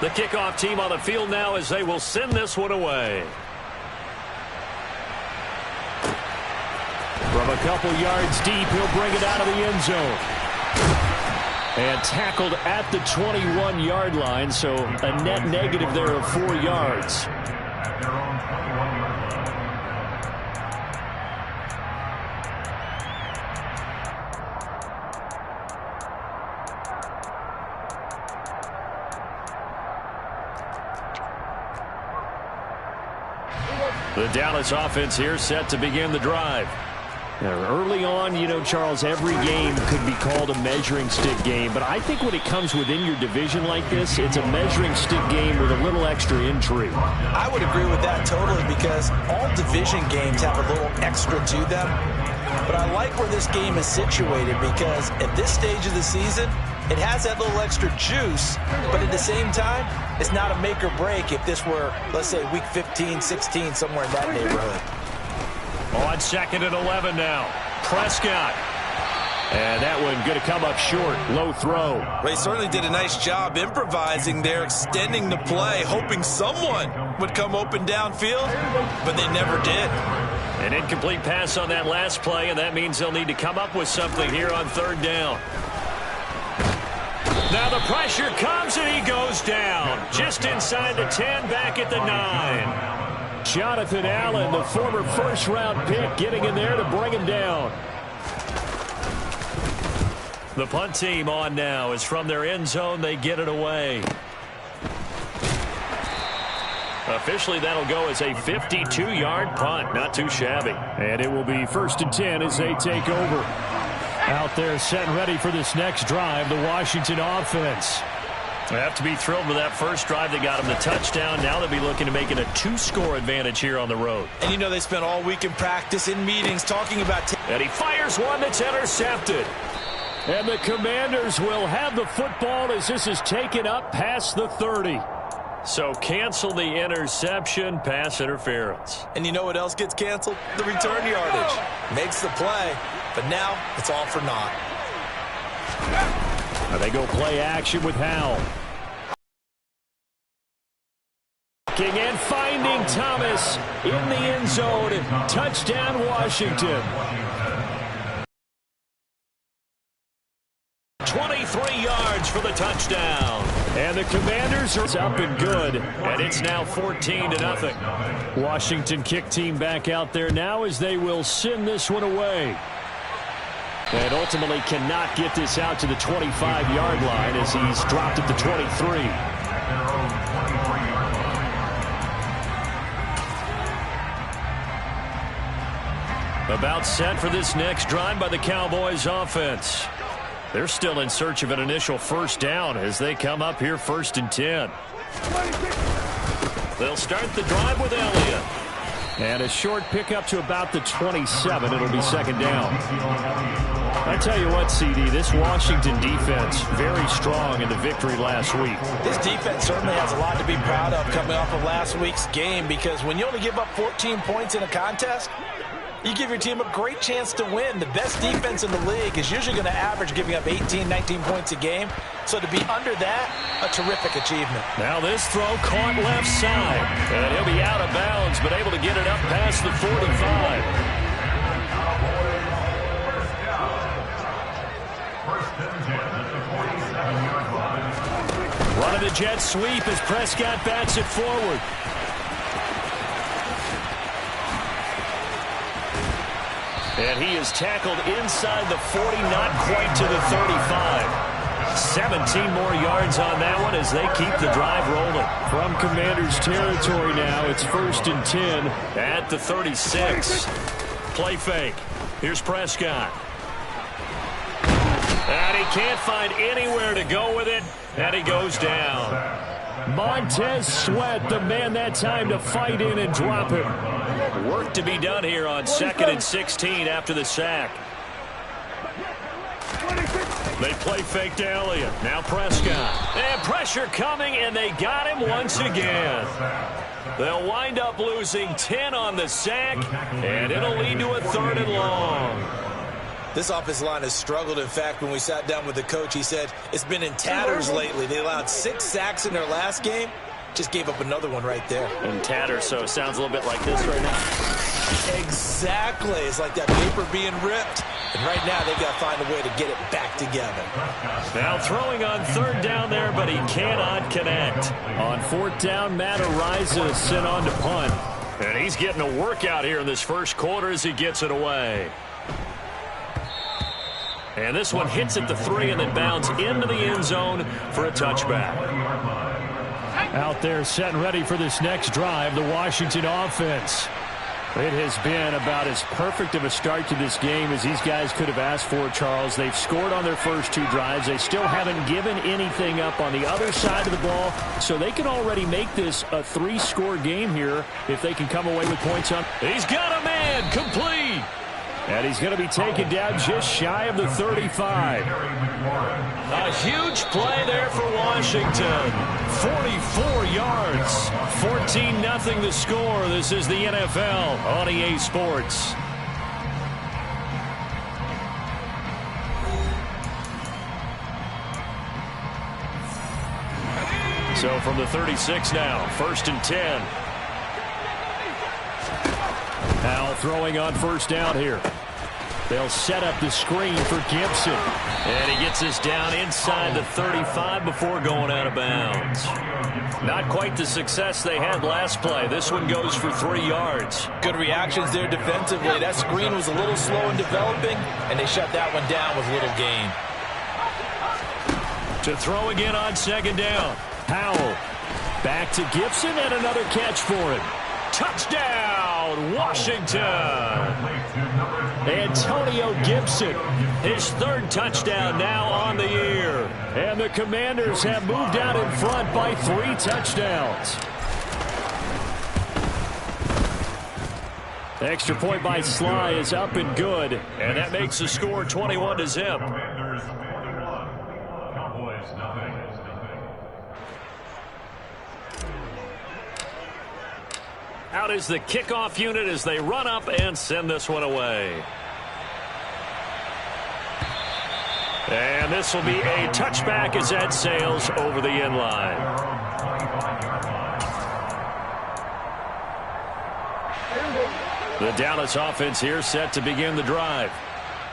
The kickoff team on the field now as they will send this one away. From a couple yards deep, he'll bring it out of the end zone. And tackled at the 21-yard line, so a net negative there of 4 yards. The Dallas offense here set to begin the drive. Now, early on, you know, Charles, every game could be called a measuring stick game. But I think when it comes within your division like this, it's a measuring stick game with a little extra intrigue. I would agree with that totally because all division games have a little extra to them. But I like where this game is situated because at this stage of the season, it has that little extra juice, but at the same time, it's not a make or break if this were, let's say, week 15, 16, somewhere in that neighborhood. On 2nd and 11 now. Prescott. And that one going to come up short. Low throw. Well, he certainly did a nice job improvising there, extending the play, hoping someone would come open downfield, but they never did. An incomplete pass on that last play, and that means they'll need to come up with something here on 3rd down. Now the pressure comes, and he goes down. Just inside the 10, back at the 9. Jonathan Allen, the former first-round pick, getting in there to bring him down. The punt team on now is from their end zone. They get it away. Officially, that'll go as a 52-yard punt. Not too shabby. And it will be 1st and 10 as they take over. Out there set and ready for this next drive, the Washington offense. They have to be thrilled with that first drive. They got him the touchdown. Now they'll be looking to make it a 2-score advantage here on the road. And you know they spent all week in practice, in meetings, talking about... And he fires one that's intercepted. And the Commanders will have the football as this is taken up past the 30. So cancel the interception, pass interference. And you know what else gets canceled? The return yardage. Makes the play, but now it's all for naught. Now they go play action with Howell. And finding Thomas in the end zone. Touchdown, Washington. 23 yards for the touchdown. And the Commanders are up and good. And it's now 14-0. Washington kick team back out there now as they will send this one away. And ultimately cannot get this out to the 25-yard line as he's dropped at the 23. About set for this next drive by the Cowboys offense. They're still in search of an initial first down as they come up here 1st and 10. They'll start the drive with Elliott. And a short pickup to about the 27. It'll be 2nd down. I tell you what, CD, this Washington defense, very strong in the victory last week. This defense certainly has a lot to be proud of coming off of last week's game because when you only give up 14 points in a contest, you give your team a great chance to win. The best defense in the league is usually going to average giving up 18, 19 points a game. So to be under that, a terrific achievement. Now this throw caught left side. And he'll be out of bounds, but able to get it up past the 45. Running the jet sweep as Prescott bats it forward. And he is tackled inside the 40, not quite to the 35. 17 more yards on that one as they keep the drive rolling. From Commanders territory now, it's 1st and 10 at the 36. Play fake. Here's Prescott. And he can't find anywhere to go with it, and he goes down. Montez Sweat, the man that time to fight in and drop him. Work to be done here on 2nd and 16 after the sack. They play fake to Elliott. Now Prescott. And pressure coming, and they got him once again. They'll wind up losing 10 on the sack, and it'll lead to a 3rd and long. This offensive line has struggled. In fact, when we sat down with the coach, he said it's been in tatters lately. They allowed 6 sacks in their last game. Just gave up another one right there. In tatters, so it sounds a little bit like this right now. Exactly. It's like that paper being ripped. And right now, they've got to find a way to get it back together. Now throwing on 3rd down there, but he cannot connect. On 4th down, Matt Ariza sent on to punt. And he's getting a workout here in this first quarter as he gets it away. And this one hits at the 3 and then bounds into the end zone for a touchback. Out there set and ready for this next drive, the Washington offense. It has been about as perfect of a start to this game as these guys could have asked for, Charles. They've scored on their first 2 drives. They still haven't given anything up on the other side of the ball, so they can already make this a 3-score game here if they can come away with points on. He's got a man, complete. And he's going to be taken down just shy of the 35. A huge play there for Washington. 44 yards. 14-0 the score. This is the NFL on EA Sports. So from the 36 now, 1st and 10. Now throwing on 1st down here. They'll set up the screen for Gibson. And he gets us down inside the 35 before going out of bounds. Not quite the success they had last play. This one goes for 3 yards. Good reactions there defensively. That screen was a little slow in developing, and they shut that one down with little gain. To throw again on 2nd down. Howell back to Gibson and another catch for him. Touchdown, Washington. Antonio Gibson, his 3rd touchdown now on the year. And the Commanders have moved out in front by 3 touchdowns. Extra point by Sly is up and good. And that makes the score 21-0. Cowboys nothing. Out is the kickoff unit as they run up and send this one away. And this will be a touchback as that sails over the end line. The Dallas offense here set to begin the drive.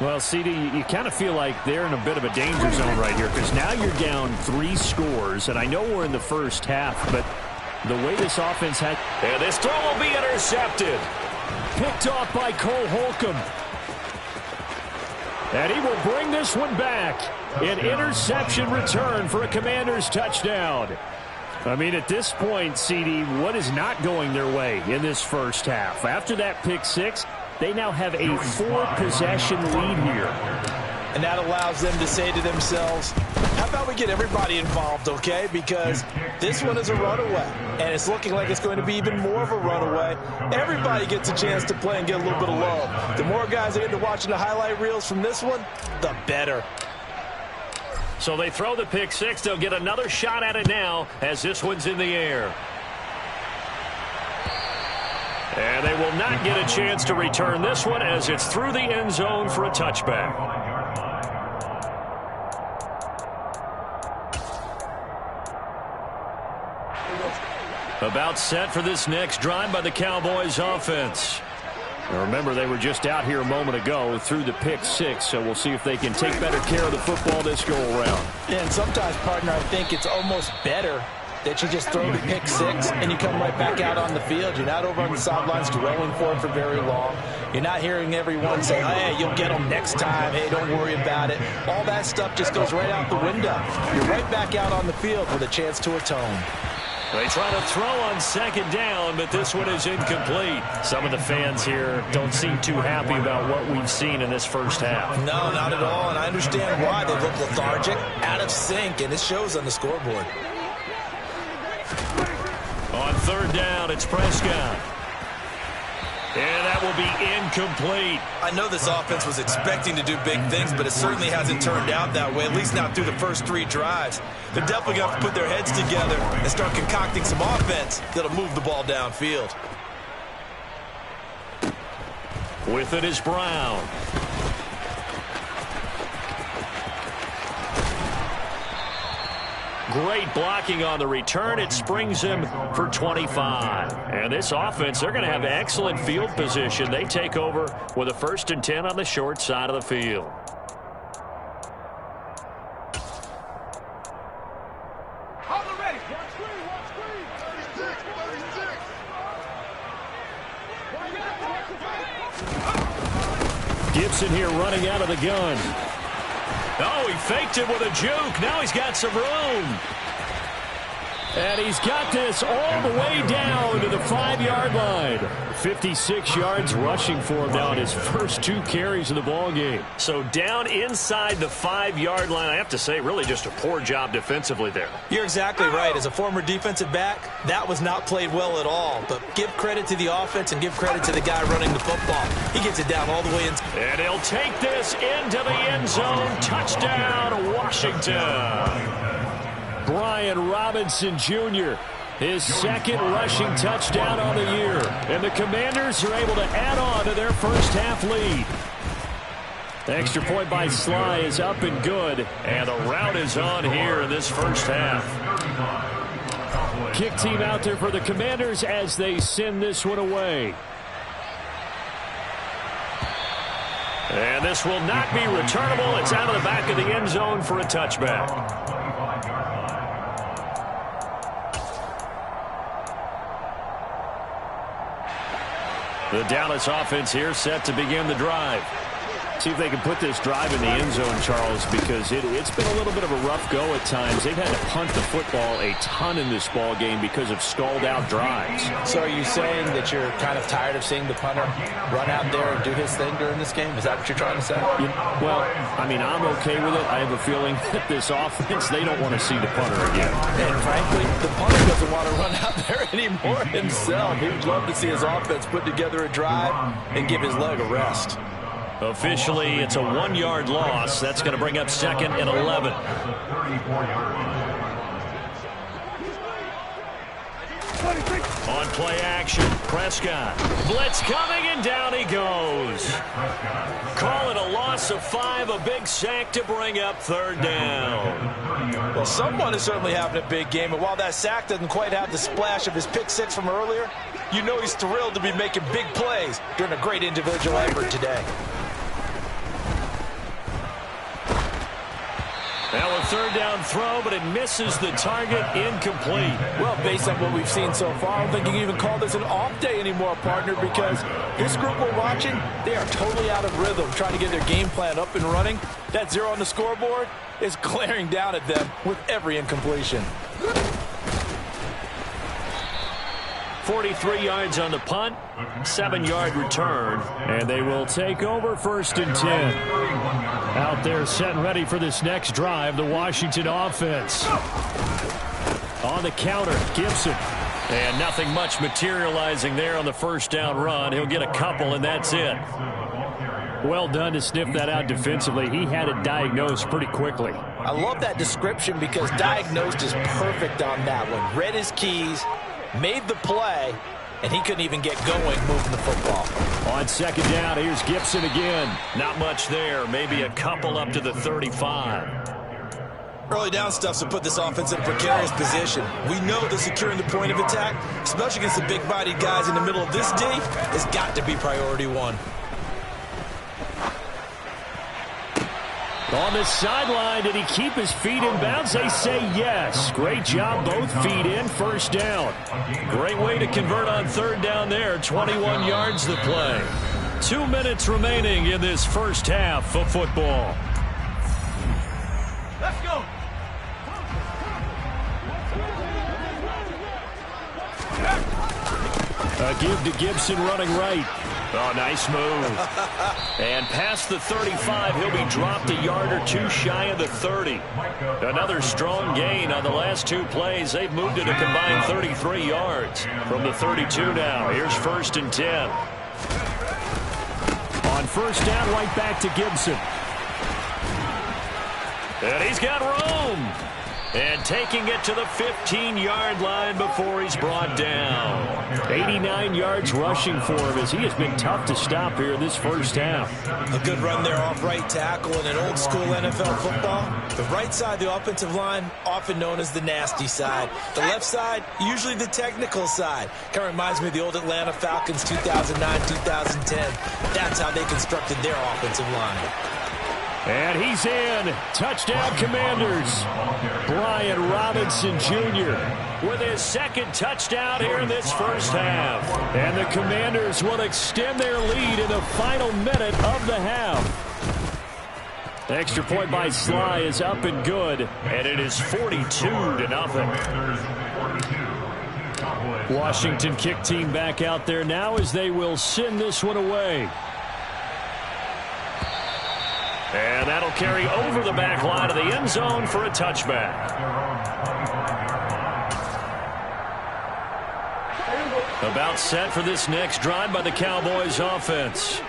Well, CD, you kind of feel like they're in a bit of a danger zone right here because now you're down 3 scores, and I know we're in the first half, but the way this offense had... And this throw will be intercepted. Picked off by Cole Holcomb. And he will bring this one back. An interception return for a Commanders touchdown. I mean, at this point, CD, what is not going their way in this first half? After that pick 6, they now have a 4-possession lead here. And that allows them to say to themselves, how about we get everybody involved, okay? Because this one is a runaway, and it's looking like it's going to be even more of a runaway. Everybody gets a chance to play and get a little bit of love. The more guys that get to watching the highlight reels from this one, the better. So they throw the pick 6. They'll get another shot at it now as this one's in the air. And they will not get a chance to return this one as it's through the end zone for a touchback. About set for this next drive by the Cowboys offense. Now remember, they were just out here a moment ago through the pick 6, so we'll see if they can take better care of the football this go around. And sometimes, partner, I think it's almost better that you just throw the pick 6 and you come right back out on the field. You're not over on the sidelines dwelling for it for very long. You're not hearing everyone say, hey, you'll get them next time. Hey, don't worry about it. All that stuff just goes right out the window. You're right back out on the field with a chance to atone. They try to throw on 2nd down, but this one is incomplete. Some of the fans here don't seem too happy about what we've seen in this first half. No, not at all, and I understand why. They look lethargic, out of sync, and it shows on the scoreboard. On 3rd down, it's Prescott. And that will be incomplete. I know this offense was expecting to do big things, but it certainly hasn't turned out that way, at least not through the first 3 drives. They're definitely going to have to put their heads together and start concocting some offense that'll move the ball downfield. With it is Brown. Great blocking on the return. It springs him for 25. And this offense, they're going to have excellent field position. They take over with a 1st and 10 on the short side of the field. Gibson here running out of the gun. Oh, he faked it with a juke. Now he's got some room. And he's got this all the way down to the 5-yard line. 56 yards rushing for him now in his first 2 carries of the ballgame. So down inside the 5-yard line, I have to say, really just a poor job defensively there. You're exactly right. As a former defensive back, that was not played well at all. But give credit to the offense and give credit to the guy running the football. He gets it down all the way in. And he'll take this into the end zone. Touchdown, Washington. Brian Robinson Jr., his 2nd rushing touchdown on the year. And the Commanders are able to add on to their first half lead. The extra point by Sly is up and good. And the rout is on here in this first half. Kick team out there for the Commanders as they send this one away. And this will not be returnable. It's out of the back of the end zone for a touchback. The Dallas offense here set to begin the drive. See if they can put this drive in the end zone, Charles, because it's been a little bit of a rough go at times. They've had to punt the football a ton in this ball game because of stalled-out drives. So are you saying that you're kind of tired of seeing the punter run out there and do his thing during this game? Is that what you're trying to say? Well, I mean, I'm okay with it. I have a feeling that this offense, they don't want to see the punter again. And frankly, the punter doesn't want to run out there anymore himself. He would love to see his offense put together a drive and give his leg a rest. Officially, it's a 1-yard loss. That's going to bring up 2nd and 11. On play action, Prescott. Blitz coming, and down he goes. Call it a loss of 5, a big sack to bring up 3rd down. Well, someone is certainly having a big game, and while that sack doesn't quite have the splash of his pick 6 from earlier, you know he's thrilled to be making big plays during a great individual effort today. Now a 3rd down throw, but it misses the target, incomplete. Well, based on what we've seen so far, I don't think you can even call this an off day anymore, partner, because this group we're watching, they are totally out of rhythm, trying to get their game plan up and running. That 0 on the scoreboard is glaring down at them with every incompletion. 43 yards on the punt, 7-yard return, and they will take over 1st and 10. Out there set and ready for this next drive, the Washington offense. On the counter, Gibson. And nothing much materializing there on the 1st down run. He'll get a couple, and that's it. Well done to sniff that out defensively. He had it diagnosed pretty quickly. I love that description because diagnosed is perfect on that one. Read his keys, made the play, and he couldn't even get going moving the football. On 2nd down, here's Gibson again. Not much there. Maybe a couple up to the 35. Early down stuff to put this offense in a precarious position. We know that securing the point of attack, especially against the big-bodied guys in the middle of this D, has got to be priority 1. On the sideline, did he keep his feet in bounds? They say yes. Great job, both feet in, 1st down. Great way to convert on 3rd down there. 21 yards to play. 2 minutes remaining in this first half of football. Let's go. A give to Gibson running right. Oh, nice move. And past the 35, he'll be dropped a yard or 2 shy of the 30. Another strong gain on the last 2 plays. They've moved it a combined 33 yards from the 32 now. Here's 1st and 10. On 1st down, right back to Gibson. And he's got room. And taking it to the 15-yard line before he's brought down. 89 yards rushing for him as he has been tough to stop here in this first half. A good run there off right tackle in an old-school NFL football. The right side of the offensive line, often known as the nasty side. The left side, usually the technical side. Kind of reminds me of the old Atlanta Falcons 2009-2010. That's how they constructed their offensive line. And he's in. Touchdown, Commanders. Brian Robinson Jr. with his second touchdown here in this first half. And the Commanders will extend their lead in the final minute of the half. The extra point by Sly is up and good. And it is 42-0. Washington kick team back out there now as they will send this one away. And that'll carry over the back line of the end zone for a touchback. About set for this next drive by the Cowboys offense.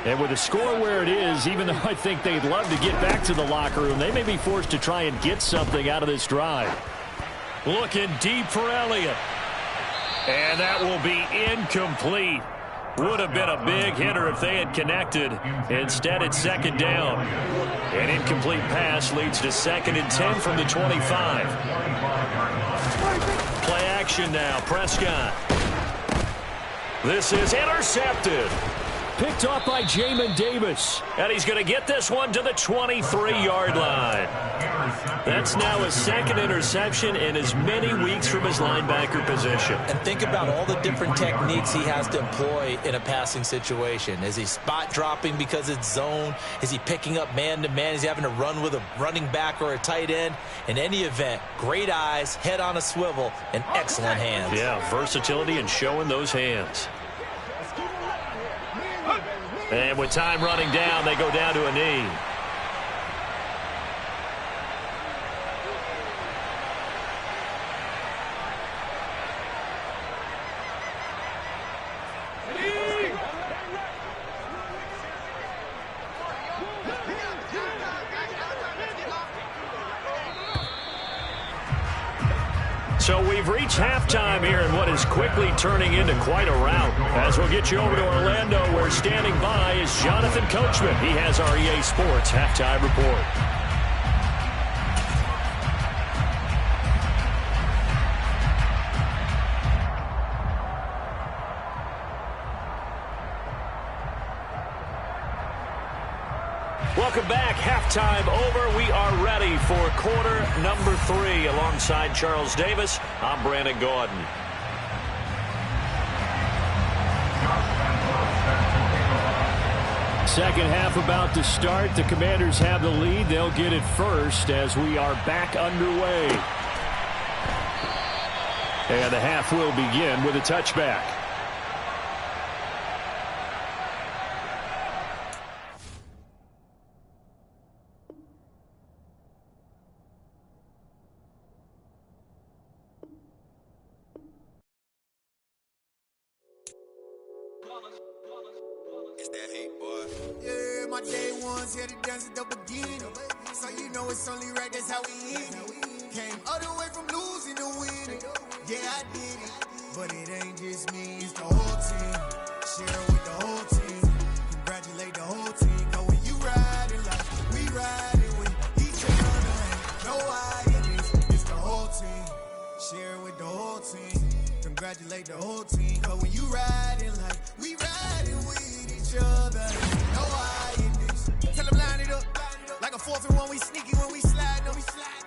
And with the score where it is, even though I think they'd love to get back to the locker room, they may be forced to try and get something out of this drive. Looking deep for Elliott. And that will be incomplete. Would have been a big hitter if they had connected. Instead, it's second down. An incomplete pass leads to 2nd and 10 from the 25. Play action now. Prescott. This is intercepted. Picked off by Jamin Davis. And he's going to get this one to the 23-yard line. That's now his second interception in as many weeks from his linebacker position. And think about all the different techniques he has to employ in a passing situation. Is he spot dropping because it's zone? Is he picking up man-to-man? Is he having to run with a running back or a tight end? In any event, great eyes, head on a swivel, and excellent hands. Yeah, versatility and showing those hands. And with time running down, they go down to a knee. So we've reached halftime here in what is quickly turning into quite a rout. As we'll get you over to Orlando, where standing by is Jonathan Coachman. He has our EA Sports halftime report. Welcome back. Halftime over. We are ready for quarter number 3. Alongside Charles Davis, I'm Brandon Gordon. Second half about to start. The Commanders have the lead. They'll get it first as we are back underway. And the half will begin with a touchback. Yeah, the dance at the beginning. So you know it's only right, that's how we end it. Came all the way from losing to winning. Yeah, I did it. But it ain't just me, it's the whole team. Share it with the whole team. Congratulate the whole team. Cause when you riding like we riding with each other, ain't no ideas. It's the whole team. Share it with the whole team. Congratulate the whole team. Cause when you riding like we riding with each other, ain't no ideas. Tell them line it up. Like a 4th and 1, we sneaky when we slide them.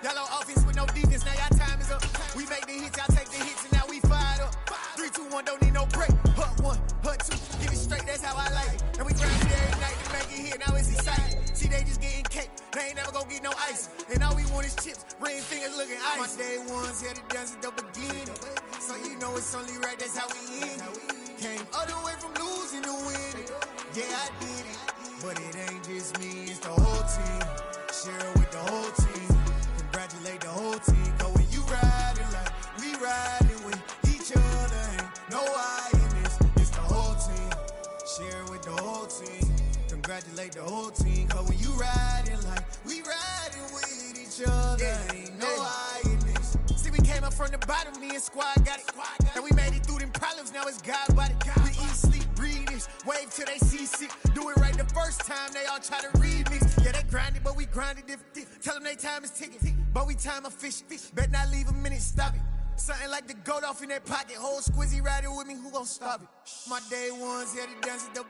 Y'all on offense with no defense, now y'all time is up. We make the hits, y'all take the hits, and now we fired up. 3, 2, 1, don't need no break. Hut 1, hut 2, get it straight, that's how I like it. And we grind it every night to make it hit, now it's exciting. See, they just getting cake, they ain't never gonna get no ice. And all we want is chips, ring fingers looking ice. My day ones here to dance at the beginning. So you know it's only right, that's how we end it. Came all the way from losing to winning. Yeah, I did it. But it ain't just me, it's the whole team. Share it with the whole team. Congratulate the whole team. Cause when you riding like we riding with each other, ain't no ideas. It's the whole team. Share it with the whole team. Congratulate the whole team. Cause when you riding like we riding with each other, ain't no ideas. from the bottom, me and squad got it. And we made it through them problems, now it's God body. We eat, sleep, breathe this, wave till they see sick. Do it right the first time, they all try to remix. Yeah, they grinded, but we grinded different. Tell them they time is ticking, but we time efficient. Bet not leave a minute, stop it. Something like the goat off in their pocket. Whole squizzy riding with me, who gon' stop it? My day ones, yeah, the dance at the